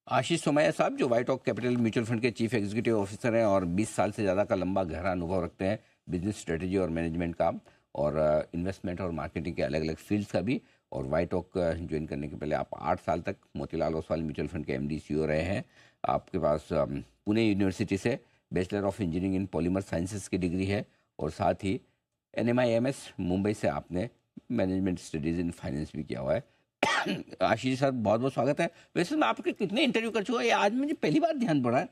आशीष सोमैया साहब जो व्हाइट ऑक कैपिटल म्यूचुअल फंड के चीफ एग्जीक्यूटिव ऑफिसर हैं और 20 साल से ज़्यादा का लंबा गहरा अनुभव रखते हैं बिजनेस स्ट्रेटजी और मैनेजमेंट का, और इन्वेस्टमेंट और मार्केटिंग के अलग अलग फील्ड्स का भी। और व्हाइट ऑक ज्वाइन करने के पहले आप 8 साल तक मोतीलाल ओसवाल म्यूचुअल फंड के एमडी सीईओ रहे हैं। आपके पास पुणे यूनिवर्सिटी से bachelor of engineering in polymer sciences की डिग्री है, और साथ ही NMIMS मुंबई से आपने मैनेजमेंट स्टडीज़ इन फाइनेंस भी किया हुआ है। आशीष सर, बहुत बहुत स्वागत है। वैसे मैं आपके कितने इंटरव्यू कर चुका, ये आज मुझे पहली बार ध्यान पड़ा है,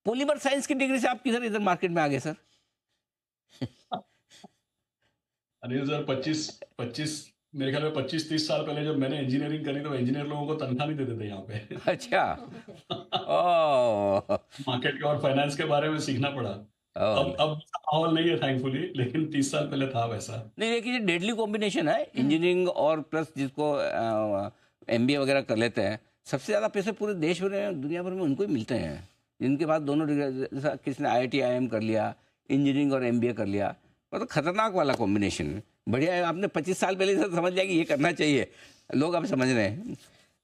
पॉलीमर साइंस की डिग्री से आप किधर इधर मार्केट में आ गए सर? अनिल सर, 25 25 मेरे ख्याल में 25-30 साल पहले जब मैंने इंजीनियरिंग करी तो इंजीनियर लोगों को तनख्वाह नहीं देते थे यहाँ पे। अच्छा। ओ, मार्केट के और फाइनेंस के बारे में सीखना पड़ा। ओ। अब माहौल नहीं है थैंकफुली, लेकिन 30 साल पहले था वैसा। नहीं, देखिए ये डेडली कॉम्बिनेशन है, इंजीनियरिंग और प्लस जिसको MBA वगैरह कर लेते हैं, सबसे ज़्यादा पैसे पूरे देश भर में दुनिया भर में उनको ही मिलते हैं जिनके पास दोनों डिग्री। जैसा किसी ने IIT IIM कर लिया, इंजीनियरिंग और MBA कर लिया, मतलब खतरनाक वाला कॉम्बिनेशन। बढ़िया है, आपने 25 साल पहले से समझ लिया कि ये करना चाहिए, लोग अब समझ रहे हैं। नहीं,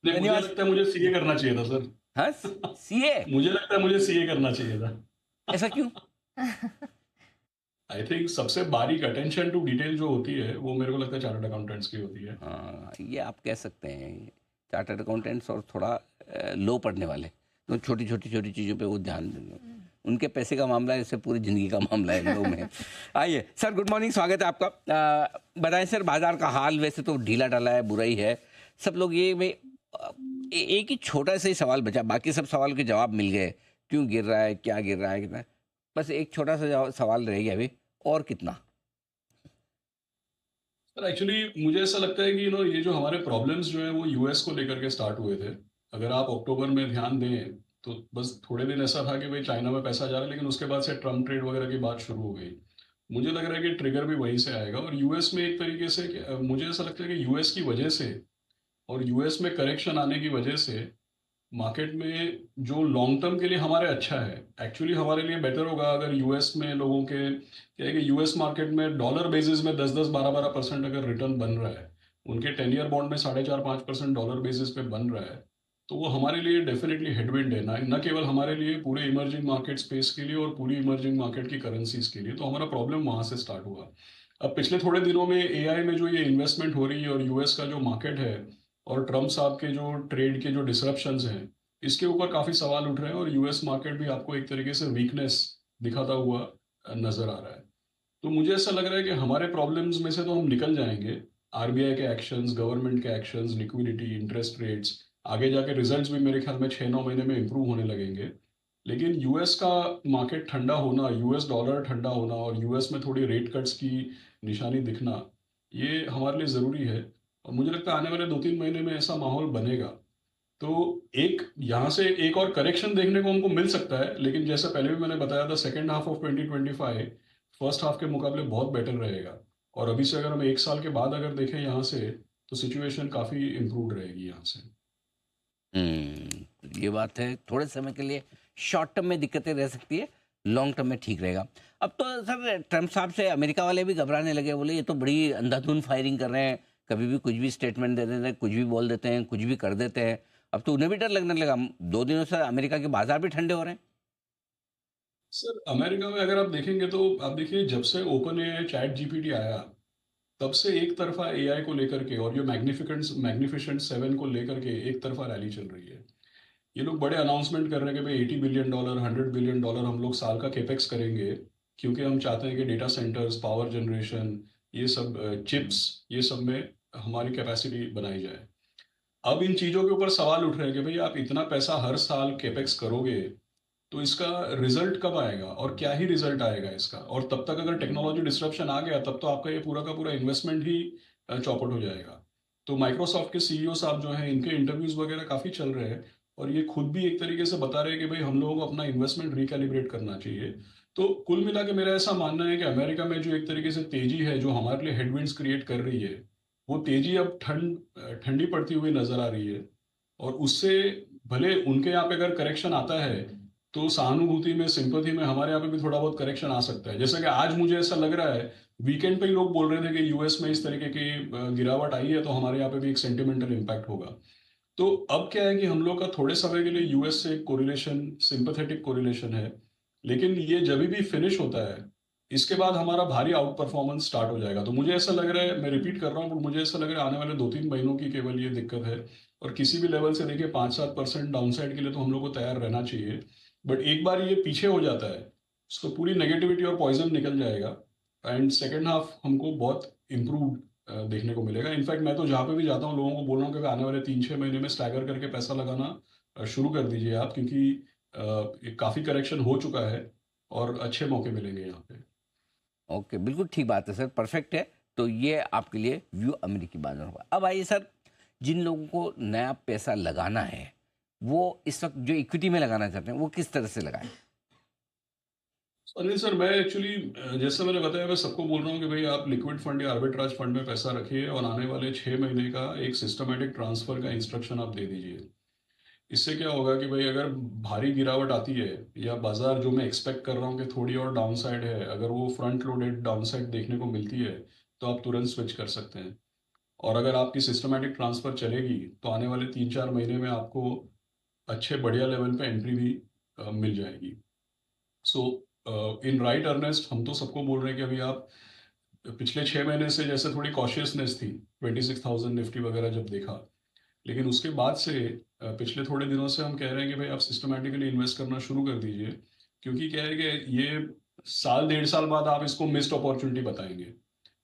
मुझे धन्यवाद। लगता है मुझे सीए करना चाहिए था सर। हाँ, CA? मुझे लगता है मुझे सीए करना चाहिए था। ऐसा क्यों? आई थिंक सबसे बारीक अटेंशन टू डिटेल जो होती है वो मेरे को लगता है चार्टर्ड अकाउंटेंट्स की होती है। हाँ, ये आप कह सकते हैं, चार्टर्ड अकाउंटेंट्स और थोड़ा लो पढ़ने वाले, तो छोटी छोटी छोटी चीज़ों पे वो ध्यान देंगे। उनके पैसे का मामला है, इससे पूरी ज़िंदगी का मामला है इन लोगों में। आइए सर, गुड मॉर्निंग, स्वागत है आपका। बताएं सर, बाजार का हाल वैसे तो ढीला ढाला है, बुरा ही है। सब लोग ये भाई एक ही छोटा सा ही सवाल बचा, बाकी सब सवाल के जवाब मिल गए, क्यों गिर रहा है, क्या गिर रहा है, कितना। बस एक छोटा सा सवाल रह गया अभी, और कितना। सर एक्चुअली मुझे ऐसा लगता है कि ये जो हमारे प्रॉब्लम्स जो है वो यूएस को लेकर के स्टार्ट हुए थे। अगर आप अक्टूबर में ध्यान दें तो बस थोड़े दिन ऐसा था कि भाई चाइना में पैसा जा रहा है, लेकिन उसके बाद से ट्रम्प ट्रेड वगैरह की बात शुरू हो गई। मुझे लग रहा है कि ट्रिगर भी वहीं से आएगा, और यूएस में एक तरीके से मुझे ऐसा लगता है कि यूएस की वजह से और यूएस में करेक्शन आने की वजह से मार्केट में जो लॉन्ग टर्म के लिए हमारे अच्छा है, एक्चुअली हमारे लिए बेटर होगा अगर यूएस में लोगों के क्या है कि यूएस मार्केट में डॉलर बेसिस में 10-10 12-12% अगर रिटर्न बन रहा है, उनके 10 ईयर बॉन्ड में 4.5-5% डॉलर बेसिस पे बन रहा है, तो वो हमारे लिए डेफिनेटली हेडविंड है, ना न केवल हमारे लिए, पूरे इमर्जिंग मार्केट स्पेस के लिए और पूरी इमर्जिंग मार्केट की करेंसीज के लिए। तो हमारा प्रॉब्लम वहां से स्टार्ट हुआ। अब पिछले थोड़े दिनों में एआई में जो ये इन्वेस्टमेंट हो रही है और यूएस का जो मार्केट है और ट्रम्प साहब के जो ट्रेड के जो डिसरप्शंस हैं, इसके ऊपर काफी सवाल उठ रहे हैं, और यूएस मार्केट भी आपको एक तरीके से वीकनेस दिखाता हुआ नजर आ रहा है। तो मुझे ऐसा लग रहा है कि हमारे प्रॉब्लम्स में से तो हम निकल जाएंगे। आरबीआई के एक्शंस, गवर्नमेंट के एक्शंस, लिक्विडिटी, इंटरेस्ट रेट्स, आगे जाके रिजल्ट्स भी मेरे ख्याल में 6-9 महीने में इंप्रूव होने लगेंगे। लेकिन यूएस का मार्केट ठंडा होना, यूएस डॉलर ठंडा होना और यूएस में थोड़ी रेट कट्स की निशानी दिखना, ये हमारे लिए ज़रूरी है। और मुझे लगता है आने वाले 2-3 महीने में ऐसा माहौल बनेगा। तो एक यहाँ से एक और करेक्शन देखने को हमको मिल सकता है, लेकिन जैसा पहले भी मैंने बताया था, second half of 2025 first half के मुकाबले बहुत बेटर रहेगा। और अभी से अगर हम एक साल के बाद अगर देखें यहाँ से, तो सिचुएशन काफ़ी इम्प्रूव रहेगी यहाँ से। ये बात है, थोड़े समय के लिए शॉर्ट टर्म में दिक्कतें रह सकती है, लॉन्ग टर्म में ठीक रहेगा। अब तो सर ट्रम्प साहब से अमेरिका वाले भी घबराने लगे, बोले ये तो बड़ी अंधाधुंध फायरिंग कर रहे हैं, कभी भी कुछ भी स्टेटमेंट दे देते हैं, कुछ भी बोल देते हैं, कुछ भी कर देते हैं। अब तो उन्हें भी डर लगने लगा। 2 दिनों से अमेरिका के बाजार भी ठंडे हो रहे हैं। सर अमेरिका में अगर आप देखेंगे तो आप देखिए, जब से ओपन एआई चैट जीपीटी आया, तब से एक तरफा एआई को लेकर के और ये मैग्निफिसेंट 7 को लेकर के एक तरफा रैली चल रही है। ये लोग बड़े अनाउंसमेंट कर रहे हैं कि भाई $80 बिलियन, $100 बिलियन हम लोग साल का केपेक्स करेंगे, क्योंकि हम चाहते हैं कि डेटा सेंटर्स, पावर जनरेशन, ये सब चिप्स, ये सब में हमारी कैपेसिटी बनाई जाए। अब इन चीज़ों के ऊपर सवाल उठ रहे हैं कि भाई आप इतना पैसा हर साल केपेक्स करोगे, तो इसका रिजल्ट कब आएगा और क्या ही रिजल्ट आएगा इसका, और तब तक अगर टेक्नोलॉजी डिस्ट्रप्शन आ गया, तब तो आपका ये पूरा का पूरा इन्वेस्टमेंट ही चौपट हो जाएगा। तो माइक्रोसॉफ्ट के सीईओ साहब जो हैं, इनके इंटरव्यूज वगैरह काफ़ी चल रहे हैं, और ये खुद भी एक तरीके से बता रहे हैं कि भाई हम लोगों को अपना इन्वेस्टमेंट रिकैलिब्रेट करना चाहिए। तो कुल मिला के मेरा ऐसा मानना है कि अमेरिका में जो एक तरीके से तेजी है जो हमारे लिए हेडविंड्स क्रिएट कर रही है, वो तेजी अब ठंडी पड़ती हुई नजर आ रही है। और उससे भले उनके यहाँ पे अगर करेक्शन आता है, तो सहानुभूति में, सिंपथी में हमारे यहाँ पे भी थोड़ा बहुत करेक्शन आ सकता है। जैसे कि आज मुझे ऐसा लग रहा है, वीकेंड पे ही लोग बोल रहे थे कि यूएस में इस तरीके की गिरावट आई है, तो हमारे यहाँ पे भी एक सेंटिमेंटल इम्पैक्ट होगा। तो अब क्या है कि हम लोग का थोड़े समय के लिए यूएस से कोरिलेशन, सिंपैथेटिक कोरिलेशन है, लेकिन ये जभी भी फिनिश होता है, इसके बाद हमारा भारी आउट परफॉर्मेंस स्टार्ट हो जाएगा। तो मुझे ऐसा लग रहा है, मैं रिपीट कर रहा हूँ, बट मुझे ऐसा लग रहा है आने वाले 2-3 महीनों की केवल ये दिक्कत है। और किसी भी लेवल से देखिए 5-7% डाउनसाइड के लिए तो हम लोग को तैयार रहना चाहिए। बट एक बार ये पीछे हो जाता है, उसको पूरी नेगेटिविटी और पॉइजन निकल जाएगा, एंड सेकेंड हाफ हमको बहुत इम्प्रूव देखने को मिलेगा। इनफैक्ट मैं तो जहाँ पे भी जाता हूँ लोगों को बोल रहा हूँ कि आने वाले 3-6 महीने में स्टैगर करके पैसा लगाना शुरू कर दीजिए आप, क्योंकि ये काफ़ी करेक्शन हो चुका है और अच्छे मौके मिलेंगे यहाँ पे। ओके, बिल्कुल ठीक बात है सर, परफेक्ट है। तो ये आपके लिए व्यू अमेरिकी बाजार होगा। अब आइए सर, जिन लोगों को नया पैसा लगाना है, वो इस वक्त जो इक्विटी में लगाना चाहते हैं, वो किस तरह से लगाएं? अनिल सर, मैं एक्चुअली जैसे मैंने बताया, मैं सबको बोल रहा हूँ कि भाई आप लिक्विड फंड या आर्बिट्राज फंड में पैसा रखिए और आने वाले 6 महीने का एक सिस्टमेटिक ट्रांसफर का इंस्ट्रक्शन आप दे दीजिए। इससे क्या होगा कि भाई अगर भारी गिरावट आती है या बाजार जो मैं एक्सपेक्ट कर रहा हूँ कि थोड़ी और डाउनसाइड है, अगर वो फ्रंट लोडेड डाउनसाइड देखने को मिलती है, तो आप तुरंत स्विच कर सकते हैं। और अगर आपकी सिस्टमेटिक ट्रांसफर चलेगी तो आने वाले 3-4 महीने में आपको अच्छे बढ़िया लेवल पे एंट्री भी मिल जाएगी। सो इन राइट अर्नेस्ट हम तो सबको बोल रहे हैं कि अभी आप पिछले 6 महीने से जैसे थोड़ी कॉशियसनेस थी, 26,000 निफ्टी वगैरह जब देखा, लेकिन उसके बाद से पिछले थोड़े दिनों से हम कह रहे हैं कि भाई आप सिस्टमैटिकली इन्वेस्ट करना शुरू कर दीजिए। क्योंकि क्या है कि ये साल 1.5 साल बाद आप इसको मिस्ड अपॉर्चुनिटी बताएंगे।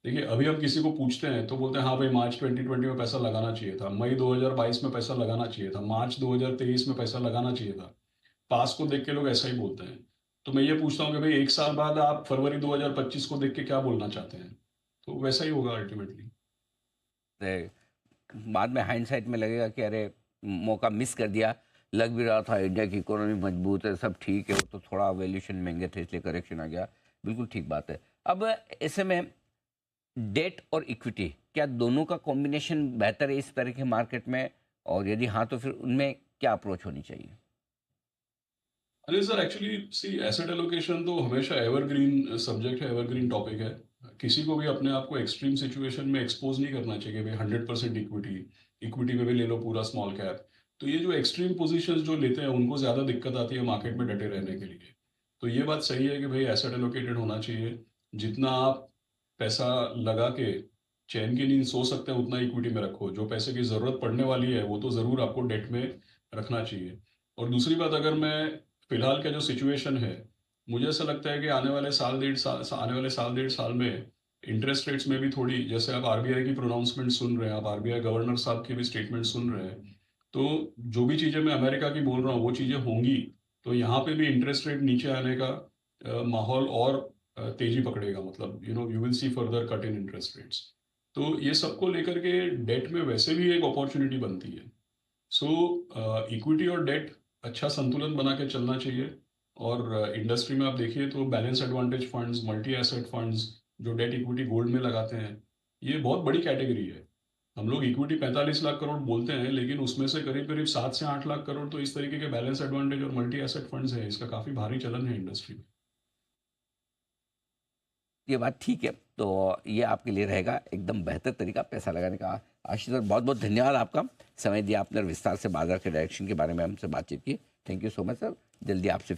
देखिए अभी हम किसी को पूछते हैं तो बोलते हैं हाँ भाई मार्च 2020 में पैसा लगाना चाहिए था, मई 2022 में पैसा लगाना चाहिए था, मार्च 2023 में पैसा लगाना चाहिए था। पास को देख के लोग ऐसा ही बोलते हैं। तो मैं ये पूछता हूँ कि भाई 1 साल बाद आप फरवरी 2025 को देख के क्या बोलना चाहते हैं? तो वैसा ही होगा अल्टीमेटली। ए, बाद में हाइंडसाइट में लगेगा कि अरे, मौका मिस कर दिया। लग भी रहा था इंडिया की इकोनॉमी मजबूत है, सब ठीक है, वो तो थोड़ा वैल्यूएशन महंगे थे इसलिए करेक्शन आ गया। बिल्कुल ठीक बात है। अब ऐसे में डेट और इक्विटी, क्या दोनों का कॉम्बिनेशन बेहतर है इस तरह के मार्केट में? और यदि हाँ, तो फिर उनमें क्या अप्रोच होनी चाहिए? अरे sir, actually see asset allocation तो हमेशा एवरग्रीन सब्जेक्ट है, एवरग्रीन टॉपिक है। किसी को भी अपने आप को एक्सट्रीम सिचुएशन में एक्सपोज नहीं करना चाहिए कि भाई 100% इक्विटी, इक्विटी में भी ले लो पूरा स्मॉल कैप। तो ये जो एक्सट्रीम पोजीशंस जो लेते हैं उनको ज़्यादा दिक्कत आती है मार्केट में डटे रहने के लिए। तो ये बात सही है कि भाई एसेट एलोकेटेड होना चाहिए। जितना आप पैसा लगा के चैन की नींद सो सकते हैं उतना इक्विटी में रखो। जो पैसे की ज़रूरत पड़ने वाली है वो तो ज़रूर आपको डेट में रखना चाहिए। और दूसरी बात, अगर मैं फिलहाल का जो सिचुएशन है, मुझे ऐसा लगता है कि आने वाले साल 1.5 साल में इंटरेस्ट रेट्स में भी थोड़ी, जैसे आप आरबीआई की प्रोनाउंसमेंट सुन रहे हैं, आप आरबीआई गवर्नर साहब की भी स्टेटमेंट सुन रहे हैं, तो जो भी चीज़ें मैं अमेरिका की बोल रहा हूँ वो चीज़ें होंगी। तो यहाँ पे भी इंटरेस्ट रेट नीचे आने का माहौल और तेजी पकड़ेगा। मतलब you will see further cut in interest rates. तो ये सबको लेकर के डेट में वैसे भी एक अपॉर्चुनिटी बनती है। सो इक्विटी और डेट अच्छा संतुलन बना के चलना चाहिए। और इंडस्ट्री में आप देखिए तो balance advantage funds, multi asset funds, जो डेट इक्विटी गोल्ड में लगाते हैं, ये बहुत बड़ी कैटेगरी है। हम लोग इक्विटी 45 लाख करोड़ बोलते हैं, लेकिन उसमें से करीब करीब 7 से 8 लाख करोड़ तो इस तरीके के बैलेंस एडवांटेज और मल्टी एसेट फंड्स हैं। इसका काफ़ी भारी चलन है इंडस्ट्री में। ये बात ठीक है। तो ये आपके लिए रहेगा एकदम बेहतर तरीका पैसा लगाने का। आशीष सर, बहुत बहुत धन्यवाद आपका, समय दिया आपने और विस्तार से बाजार के डायरेक्शन के बारे में हमसे बातचीत की। Thank you so much sir. जल्दी आपसे